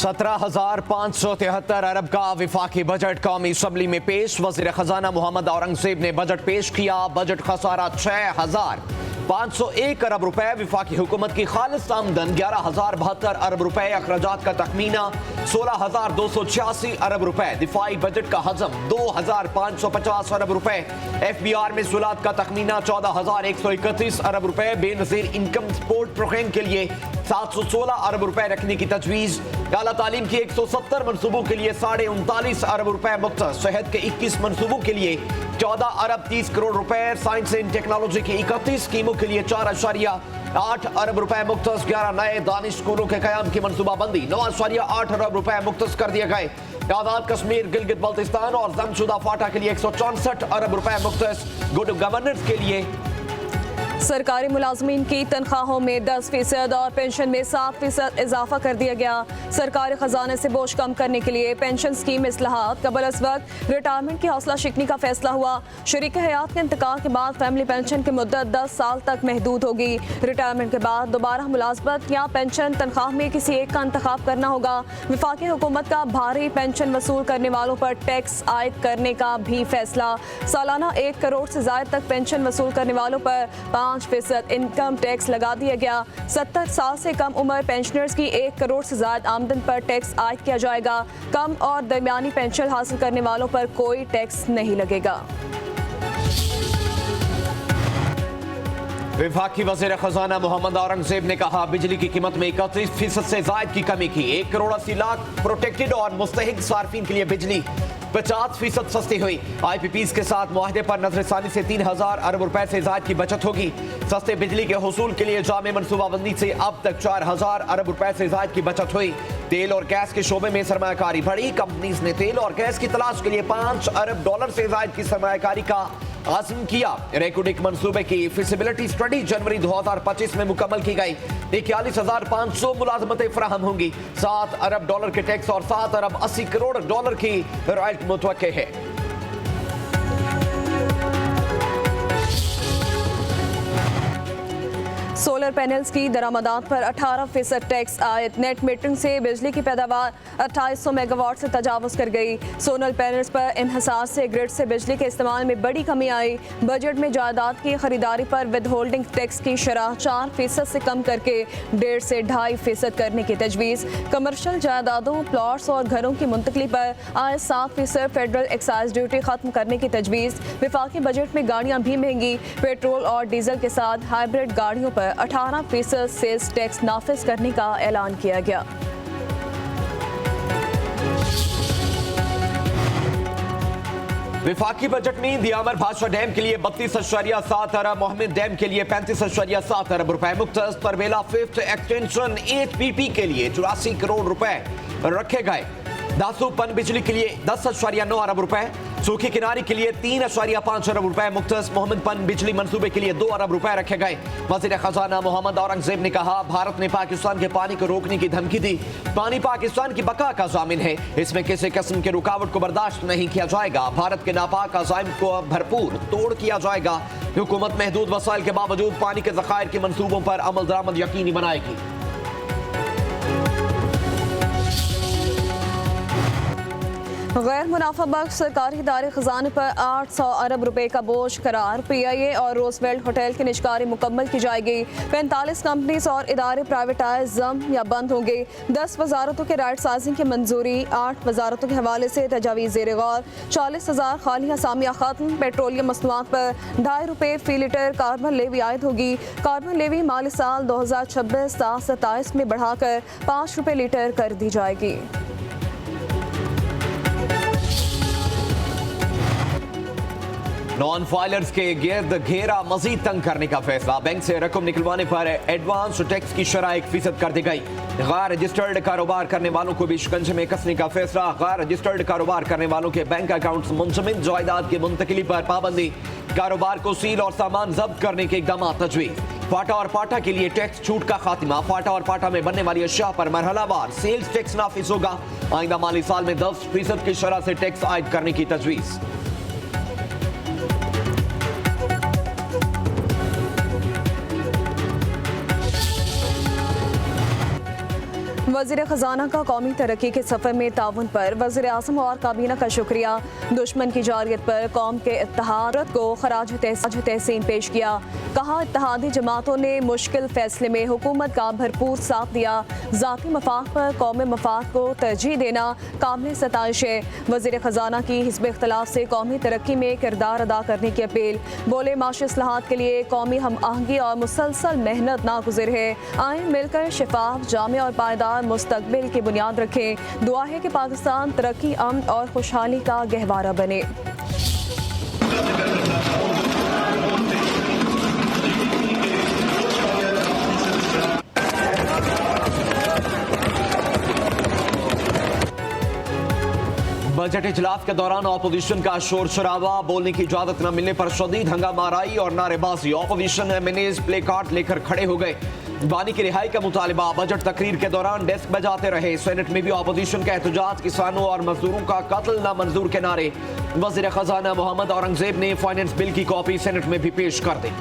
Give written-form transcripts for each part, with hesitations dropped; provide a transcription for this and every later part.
17,573 अरब का विफाकी बजट कौमी असम्बली में पेश। वज़ीर खजाना मोहम्मद औरंगज़ेब ने बजट पेश किया। बजट खसारा 6,501 अरब रुपए। विफाकी हुकूमत की खालिस आमदन 11,072 अरब रुपए। अखराजात का तखमीना 16,286 अरब रुपए। दिफाई बजट का हजम 2,550 अरब रुपए। FBR में सुलात का तखमीना 14,131 अरब रुपए। बेनज़ीर इनकम सपोर्ट प्रोग्राम के लिए 716 अरब रुपए रखने की तजवीज़। आला तालीम की 170 मनसूबों के लिए 39.5 अरब रुपए मुख्तस। शहद के 21 मनसूबों के लिए 14 अरब 30 करोड़ रुपए। साइंस एंड टेक्नोलॉजी की 31 स्कीमों के लिए 4.8 अरब रुपए मुख्तस। 11 नए दानिश स्कूलों के कयाम की मनसूबाबंदी 9.8 अरब रुपए मुख्तस कर दिए गए। आजाद कश्मीर गिलगित बल्तिस्तान और जमशुदा फाटा के लिए 164 अरब रुपए मुख्तस। गुड गवर्नेंस के लिए सरकारी मुलाजमीन की तनख्वाहों में 10% और पेंशन में 7% इजाफा कर दिया गया। सरकारी खजाने से बोझ कम करने के लिए पेंशन स्कीम इस्लाहात। कबल इस वक्त रिटायरमेंट की हौसला शिकनी का फैसला हुआ। शरीक हयात के इंतकाल के बाद फैमिली पेंशन की मुद्दत 10 साल तक महदूद होगी। रिटायरमेंट के बाद दोबारा मुलाजमत या पेंशन तनख्वाह में किसी एक का इंतखाब करना होगा। विफाकी हुकूमत का भारी पेंशन वसूल करने वालों पर टैक्स आयद करने का भी फैसला। सालाना 1 करोड़ से ज्यादा तक पेंशन वसूल करने वालों पर 5% इनकम टैक्स लगा दिया गया। 70 साल से कम उम्र पेंशनर्स की 1 करोड़ से ज्यादा आमदन पर टैक्स आयद किया जाएगा। कम और दरमियानी पेंशन हासिल करने वालों पर कोई टैक्स नहीं लगेगा। विफाकी वज़ीर खजाना मोहम्मद औरंगज़ेब ने कहा, बिजली की कीमत में 31% से जायद की कमी की। 1 करोड़ 80 लाख प्रोटेक्टेड और मुस्तहिक सार्फिन के लिए बिजली 50% सस्ती हुई। IPPs के साथ मुआहदे पर नजरसानी से 3,000 अरब रुपए से ज्यादा की बचत होगी। सस्ते बिजली के हुसूल के लिए जामे मनसूबाबंदी से अब तक 4,000 अरब रुपए से ज्यादा की बचत हुई। तेल और गैस के शोबे में सरमायाकारी बढ़ी। कंपनीज ने तेल और गैस की तलाश के लिए $5 अरब से ज्यादा की सरमायाकारी का आज़म किया। रेकोडिक मंसूबे की फिजिबिलिटी स्टडी जनवरी 2025 में मुकम्मल की गई। 41,500 मुलाजमतें फराहम होंगी। $7 अरब के टैक्स और $7 अरब 80 करोड़ की रॉयल्टी मुतवक्के है। सोलर पैनल्स की दरामदात पर 18% टैक्स आयत। नेट मीटरिंग से बिजली की पैदावार 2800 मेगावाट से तजावुज कर गई। सोलर पैनल्स पर इन्हिसार से ग्रिड से बिजली के इस्तेमाल में बड़ी कमी आई। बजट में जायदाद की खरीदारी पर विद होल्डिंग टैक्स की शरह 4% से कम करके 1.5 से 2.5% करने की तजवीज़। कमर्शियल जायदादों, प्लॉट्स और घरों की मुंतकली पर आए 7% फेडरल एक्साइज ड्यूटी खत्म करने की तजवीज़। विफाकी बजट में गाड़ियाँ भी महंगी। पेट्रोल और डीजल के साथ हाइब्रिड गाड़ियों पर 18% सेल्स टैक्स नाफिज करने का ऐलान किया गया। विफाकी बजट में दियामर भाषा डैम के लिए 32.7 अरब, मोहम्मद डैम के लिए 35.7 अरब रुपए मुख्तस। तरबेला 5th एक्सटेंशन 8 PP के लिए 84 करोड़ रुपए रखे गए। दासू पन बिजली के लिए 10.9 अरब रुपए। सूखी किनारे के लिए 3.5 अरब रुपए मुख्तस। मोहम्मद पन बिजली मंसूबे के लिए 2 अरब रुपए रखे गए। वज़ीर खजाना मोहम्मद औरंगज़ेब ने कहा, भारत ने पाकिस्तान के पानी को रोकने की धमकी दी। पानी पाकिस्तान की बका का जामिन है। इसमें किसी किस्म की रुकावट को बर्दाश्त नहीं किया जाएगा। भारत के नापाक अज़ाइम को भरपूर तोड़ किया जाएगा। हुकूमत महदूद वसाइल के बावजूद पानी के ज़खायर के मंसूबों पर अमल दरामद यकीनी बनाएगी। गैर मुनाफा बख्श सरकारी इदारे खजाने पर 800 अरब रुपए का बोझ करार। PIA और रोजवेल्ट होटल की निजकारी मुकम्मल की जाएगी। 45 कंपनीज और इदारे प्राइवेटाइज या बंद होंगे। 10 वजारतों के राइट साइजिंग की मंजूरी। 8 वजारतों के हवाले से तजावीज़ ज़ेर गौर। 40,000 खाली असामियाँ खत्म। पेट्रोलियम मसनूआत पर 2.5 रुपए फी लीटर कार्बन लेवी आयद होगी। कार्बन लेवी माली साल 2026-27 में बढ़ाकर 5 रुपए लीटर कर दी जाएगी। नॉन फाइलर्स के गिर्द घेरा मजीद तंग करने का फैसला। बैंक से रकम निकलवाने पर एडवांस टैक्स की शरह 1% कर दी गई। गैर रजिस्टर्ड कारोबार करने वालों को भी शिकंजे में कसने का फैसला। गैर रजिस्टर्ड कारोबार करने वालों के बैंक अकाउंट्स मुंजमद जायदाद की मुंतकिली पर पाबंदी। कारोबार को सील और सामान जब्त करने के इकदाम तजवीज़। फाटा और पाटा के लिए टैक्स छूट का खात्मा। फाटा और पाटा में बनने वाली अशिया पर मरहलावार सेल्स टैक्स नाफिज होगा। आइंदा माली साल में 10% की शरह से टैक्स आयद करने की तजवीज़। वज़ीर ख़जाना का कौमी तरक्की के सफ़र में ताउन पर वज़ीर आज़म और काबीना का शुक्रिया। दुश्मन की जारियत पर कौम के इत्तेहाद को खराज तहसीन पेश किया। कहा, इत्तेहादी जमातों ने मुश्किल फैसले में हुकूमत का भरपूर साथ दिया। ज़ाती मफाद पर कौमी मफाद को तरजीह देना काबिल सताइश है। वज़ीर ख़जाना की हिज़्ब इख्तिलाफ से कौमी तरक्की में किरदार अदा करने की अपील। बोले, माशी इस्लाहात के लिए कौमी हम आहंगी और मुसलसल मेहनत नागुज़िर है। आए मिलकर शफाफ, जामे और पायदार मुस्तकबिल की बुनियाद रखें। दुआ है कि पाकिस्तान तरक्की, अमन और खुशहाली का गहवारा बने। बजट इजलास के दौरान ऑपोजिशन का शोर शराबा, बोलने की इजाजत न मिलने पर शदीद हंगामाराई और नारेबाजी। ऑपोजिशन एमएनएज प्ले कार्ड लेकर खड़े हो गए। बानी की रिहाई का मुतालिबा। बजट तकरीर के दौरान डेस्क बजाते रहे। सेनेट में भी ऑपोजिशन का एहतजाज, किसानों और मजदूरों का कत्ल नामंजूर के नारे। वज़ीर ख़जाना मोहम्मद औरंगज़ेब ने फाइनेंस बिल की कॉपी सेनेट में भी पेश कर दी।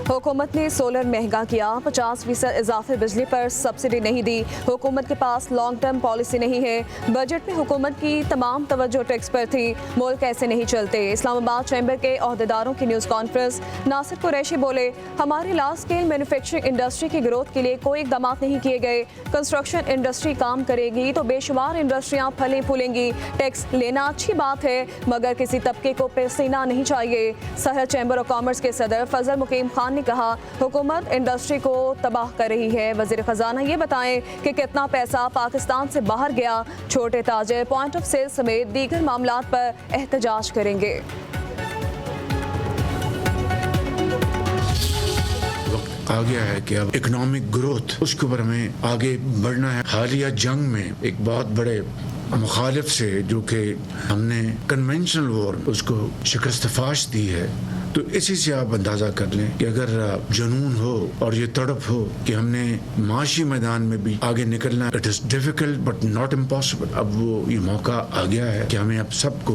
हुकूमत ने सोलर महंगा किया। 50% इजाफे बिजली पर सब्सिडी नहीं दी। हुकूमत के पास लॉन्ग टर्म पॉलिसी नहीं है। बजट में हुकूमत की तमाम तवज्जो टैक्स पर थी। मुल्क ऐसे नहीं चलते। इस्लामाबाद चैम्बर के अहदेदारों की न्यूज़ कॉन्फ्रेंस। नासिर कुरैशी बोले, हमारी लार्ज स्केल मैन्युफैक्चरिंग इंडस्ट्री की ग्रोथ के लिए कोई इकदाम नहीं किए गए। कंस्ट्रक्शन इंडस्ट्री काम करेगी तो बेशुमार इंडस्ट्रियाँ फलें फूलेंगी। टैक्स लेना अच्छी बात है, मगर किसी तबके को पसीना नहीं चाहिए। सरहद चैम्बर ऑफ कॉमर्स के सदर फजल मुकीम खान ने कहा, हुकूमत इंडस्ट्री को तबाह कर रही है। वज़ीर ख़जाना ये बताएं कि कितना पैसा पाकिस्तान से बाहर गया। छोटे ताजर पॉइंट ऑफ सेल समेत दीगर मामलात पर एहतजाज करेंगे। आ गया है कि अब इकोनॉमिक ग्रोथ उसके ऊपर हमें आगे बढ़ना है। हालिया जंग में एक बहुत बड़े मुखालिफ से, जो कि हमने कन्वेंशनल वॉर उसको शिकस्त फाश दी है, तो इसी से आप अंदाज़ा कर लें कि अगर जुनून हो और ये तड़प हो कि हमने माशी मैदान में भी आगे निकलना, it is difficult but not impossible. अब वो ये मौका आ गया है कि हमें अब सबको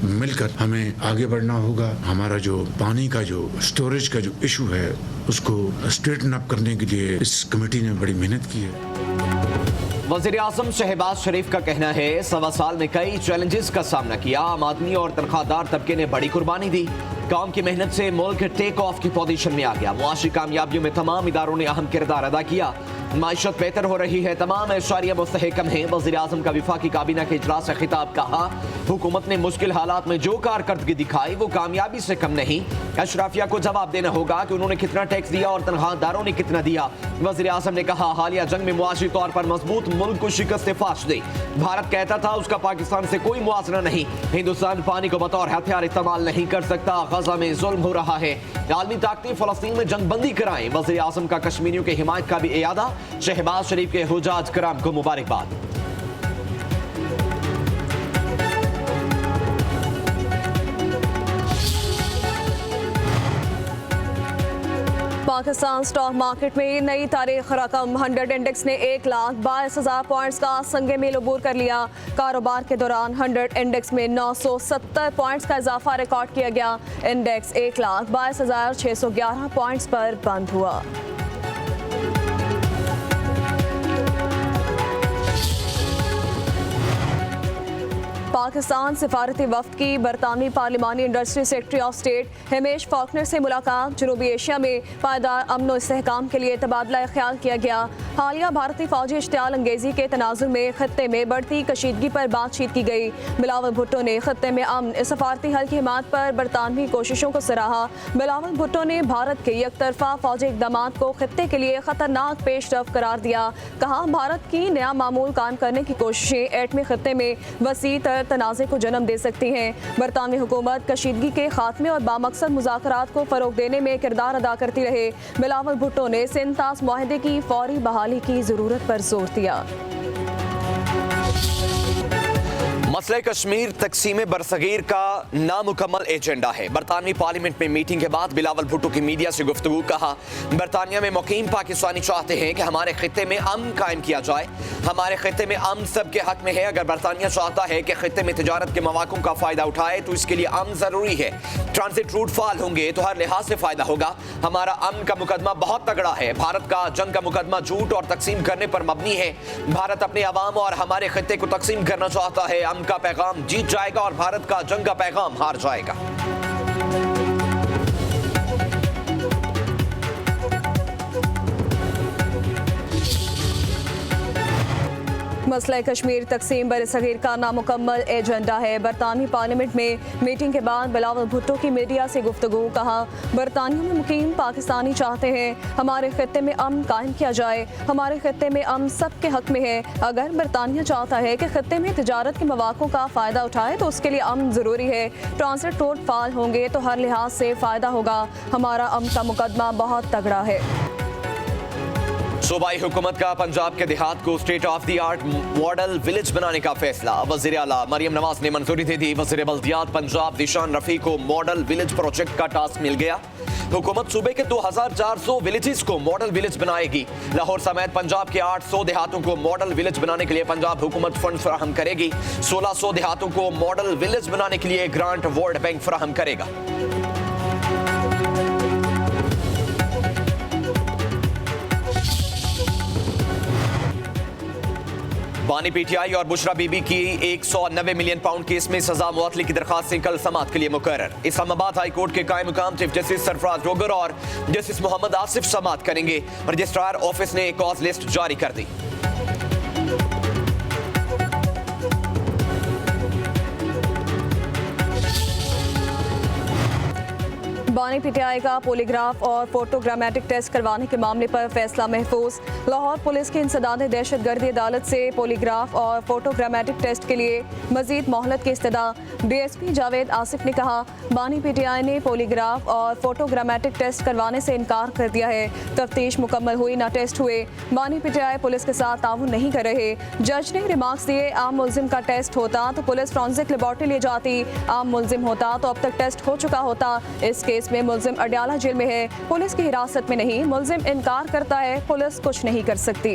मिलकर हमें आगे बढ़ना होगा। हमारा जो पानी का जो स्टोरेज का जो इशू है उसको स्ट्रेटन अप करने के लिए इस कमेटी ने बड़ी मेहनत की है। वज़ीर आज़म शहबाज शरीफ का कहना है, 1.25 साल में कई चैलेंजेस का सामना किया। आम आदमी और तनख्वाहदार तबके ने बड़ी कुर्बानी दी। कौम की मेहनत से मुल्क टेक ऑफ की पोजीशन में आ गया। मुआशी कामयाबियों में तमाम इदारों ने अहम किरदार अदा किया। माइशत बेहतर हो रही है, तमाम एशारिया मुस्तहकम है। वज़ीर आज़म का विफाकी काबीना के इजलास से खिताब। कहा, हुकूमत ने मुश्किल हालात में जो कारकर्दगी दिखाई वो कामयाबी से कम नहीं। अशराफिया को जवाब देना होगा कि उन्होंने कितना टैक्स दिया और तनख्वाहदारों ने कितना दिया। वज़ीर आज़म ने कहा, हालिया जंग में मुआशी तौर पर मजबूत मुल्क को शिकस्त फाश दी। भारत कहता था उसका पाकिस्तान से कोई मुआवजा नहीं। हिंदुस्तान पानी को बतौर हथियार इस्तेमाल नहीं कर सकता। गजा में जुल्म हो रहा है। आलमी ताकतें फलस्तीन में जंग बंदी कराएं। वज़ीर आज़म का कश्मीरियों की हिमायत का भी इयादा। शहबाज शरीफ के हुजाज कराम को मुबारकबाद। पाकिस्तान स्टॉक मार्केट में नई तारीख रकम 100 इंडेक्स ने 1,22,000 पॉइंट्स का संगे मील अबूर कर लिया। कारोबार के दौरान 100 इंडेक्स में 970 पॉइंट्स का इजाफा रिकॉर्ड किया गया। इंडेक्स 1,22,611 पॉइंट्स पर बंद हुआ। पाकिस्तान सिफारती वफ्द की बरतानवी पार्लिमानी industry secretary of state Hamish Falconer से मुलाकात। जनूबी एशिया में पायदार अमन और इस्तेहकाम के लिए तबादला ख्याल किया गया। हालिया भारतीय फौजी इश्तियाल अंगेजी के तनाजुर में खत्ते में बढ़ती कशीदगी पर बातचीत की गई। बिलावल भुट्टो ने खत्ते में अमन सफारती हल की हिमायत पर बरतानवी कोशिशों को सराहा। बिलावल भुट्टो ने भारत के यकतरफा फौजी इकदाम को खत्ते के लिए खतरनाक पेशरफ करार दिया। कहा, भारत की नया मामूल कायम करने की कोशिशें एटमी खत्ते में वसी तर तनाज़े को जन्म दे सकती हैं। बरतानवी हुकूमत कशीदगी के खात्मे और बामकसद मुज़ाकरात को फ़रोग देने में किरदार अदा करती रहे। बिलावल भुट्टो ने सिंतास मुआहदे की फौरी बहाली की ज़रूरत पर जोर दिया। मसले कश्मीर तकसीम बरसगीर का नामुकम्मल एजेंडा है। बरतानवी पार्लियामेंट में मीटिंग के बाद बिलावल भुट्टो की मीडिया से गुफ्तगू। कहा, बरतानिया में मुकीम पाकिस्तानी चाहते हैं कि हमारे खित्ते में अमन कायम किया जाए। हमारे खित्ते में अमन सबके हक में है। अगर बरतानिया चाहता है कि खित्ते में तिजारत के मौक़ों का फायदा उठाए तो इसके लिए अमन जरूरी है। ट्रांजिट रूट फाल होंगे तो हर लिहाज से फायदा होगा। हमारा अमन का मुकदमा बहुत तगड़ा है। भारत का जंग का मुकदमा झूठ और तकसीम करने पर मबनी है। भारत अपने अवाम और हमारे खित्ते को तकसीम करना चाहता है। अमन का पैगाम जीत जाएगा और भारत का जंग का पैगाम हार जाएगा। मसला कश्मीर तकसीम बरसगीर का नामुकम्मल एजेंडा है। बरतानवी पार्लियामेंट में मीटिंग के बाद बिलावल भुट्टो की मीडिया से गुफ्तगू। कहा, बरतानिया में मुकीम पाकिस्तानी चाहते हैं हमारे खित्ते में अमन कायम किया जाए। हमारे खित्ते में अमन सबके हक में है। अगर बरतानिया चाहता है कि खित्ते में तिजारत के मौक़ों का फ़ायदा उठाए तो उसके लिए अमन ज़रूरी है। ट्रांजिट रोड फाल होंगे तो हर लिहाज से फ़ायदा होगा। हमारा अमन का मुकदमा बहुत तगड़ा है। सूबाई हुकूमत का पंजाब के देहात को state of the art model village बनाने का फैसला। वज़ीर आला मरियम नवाज ने मंजूरी दे दी। वज़ीर बल्दियात पंजाब दिशान रफ़ी को मॉडल विलेज प्रोजेक्ट का टास्क मिल गया। हुकूमत सूबे के 2400 विलेजेस को मॉडल विलेज बनाएगी। लाहौर समेत पंजाब के 800 देहातों को मॉडल विलेज बनाने के लिए पंजाब हुकूमत फंड फराहम करेगी। 1600 देहातों को मॉडल विलेज बनाने के लिए ग्रांट वर्ल्ड बैंक फराहम करेगा। बानी पीटीआई और बुशरा बीबी की 190 मिलियन पाउंड केस में सजा मुअत्तली की दरखास्त कल समाअत के लिए मुकर्रर। इस्लामाबाद हाई कोर्ट के कायम मुकाम चीफ जस्टिस सरफराज डोगर और जस्टिस मोहम्मद आसिफ समाअत करेंगे। रजिस्ट्रार ऑफिस ने कॉज लिस्ट जारी कर दी। बानी पीटीआई का पॉलीग्राफ और फोटोग्रामेटिक टेस्ट करवाने के मामले पर फैसला महफूज। लाहौर पुलिस की इंसदाद दहशतगर्दी अदालत से पॉलीग्राफ और फोटोग्रामेटिक टेस्ट के लिए मजीद मोहलत की इस्तदा। डीएसपी जावेद आसिफ ने कहा, बानी पीटीआई ने पॉलीग्राफ और फोटोग्रामेटिक टेस्ट करवाने से इनकार कर दिया है। तफ्तीश मुकम्मल हुई, ना टेस्ट हुए। बानी पीटीआई पुलिस के साथ ताउन नहीं कर रहे। जज ने रिमार्क्स दिए, आम मुलजिम का टेस्ट होता तो पुलिस फॉरेंसिक लेबॉर्ट्री ले जाती। आम मुलजिम होता तो अब तक टेस्ट हो चुका होता। इस केस में मुलजिम अडयाला जेल में है, पुलिस की हिरासत में नहीं। मुलजिम इनकार करता है, पुलिस कुछ नहीं कर सकती।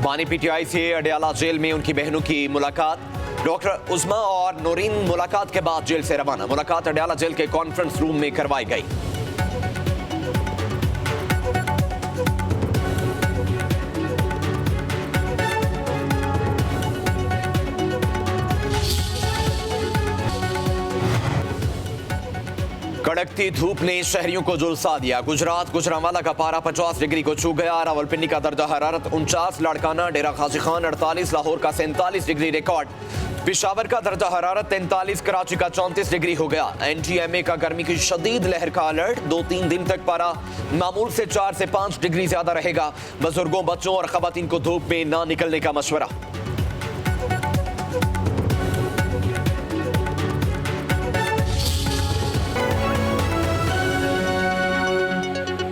बानी पीटीआई से अडयाला जेल में उनकी बहनों की मुलाकात। डॉक्टर उस्मा और नूरीन मुलाकात के बाद जेल से रवाना। मुलाकात अडयाला जेल के कॉन्फ्रेंस रूम में करवाई गई। कड़कती धूप ने शहरियों को झुलसा दिया। गुजरात गुजरांवाला का पारा 50 डिग्री को छू गया। रावलपिंडी का दर्जा हरारत 49, लाड़काना डेरा गाजी खान 48, लाहौर का 47 डिग्री रिकॉर्ड। पेशावर का दर्जा हरारत 43, कराची का 34 डिग्री हो गया। एनटीएमए का गर्मी की शदीद लहर का अलर्ट। 2-3 दिन तक पारा मामूल से 4 से 5 डिग्री ज्यादा रहेगा। बुजुर्गों, बच्चों और खवातीन को धूप में ना निकलने का मशवरा।